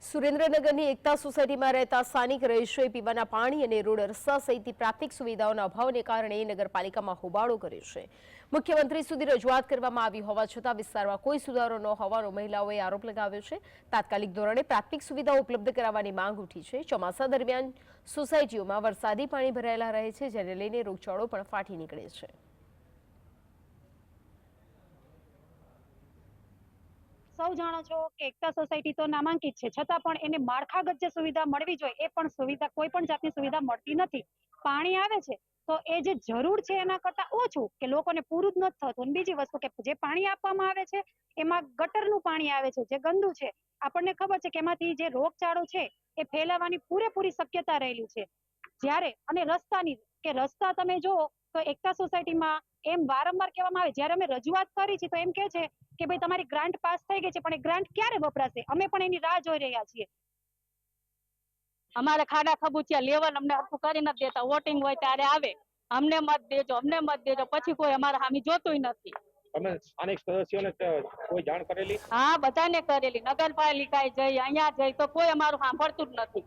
સુરેન્દ્રનગરની એકતા સોસાયટીમાં રહેતા સ્થાનિક રહીશોએ પીવાના પાણી અને રોડ રસ્તા સહિતની પ્રાથમિક સુવિધાઓના અભાવને કારણે નગરપાલિકામાં હોબાળો કર્યો છે। મુખ્યમંત્રી સુધી રજૂઆત કરવામાં આવી હોવા છતાં વિસ્તારમાં કોઈ સુધારો ન હોવાનો મહિલાઓએ આરોપ લગાવ્યો છે। તાત્કાલિક ધોરણે પ્રાથમિક સુવિધાઓ ઉપલબ્ધ કરાવવાની માંગ ઉઠી છે। ચોમાસા દરમિયાન સોસાયટીઓમાં વરસાદી પાણી ભરાયેલા રહે છે, જેને લઈને રોગચાળો પણ ફાટી નીકળે છે। સૌ જાણો છો કે એકતા સોસાયટી તો નામાંકિત છે, છતાં પણ એને માળખાગત જે સુવિધા મળવી જોઈએ એ પણ સુવિધા કોઈ પણ જાતની સુવિધા મળતી નથી। પાણી આવે છે તો એ જે જરૂર છે એના કરતા ઓછું કે લોકોને પૂરું જ નથી થતું। અને બીજી વસ્તુ કે જે પાણી આપવામાં આવે છે એમાં ગટરનું પાણી આવે છે જે ગંદુ છે। આપણને ખબર છે કે એમાંથી જે રોગચાળો છે એ ફેલાવાની પૂરેપૂરી શક્યતા રહેલી છે। જ્યારે અને રસ્તાની કે રસ્તા તમે જુઓ તો એકતા સોસાયટીમાં એમ વારંવાર કહેવામાં આવે, જ્યારે અમે રજૂઆત કરી છે તો એમ કે છે કે ભાઈ તમારી ગ્રાન્ટ પાસ થઈ ગઈ છે, પણ એ ગ્રાન્ટ ક્યારે વપરાશે? અમે પણ એની રાહ જોઈ રહ્યા છીએ। અમારે ખાડા ખબૂચિયા લેવલ અમને હરખું કરી નથી દેતા। વોટિંગ હોય ત્યારે આવે, અમને મત દેજો, અમને મત દેજો, પછી કોઈ અમારા સામે જોતું નથી। તમે સ્થાનિક સદસ્યોને કોઈ જાણ કરેલી? હા, બધાને કરેલી, નગરપાલિકાએ જઈ, અહીંયા જઈ, તો કોઈ અમારું સાંભળતું જ નથી।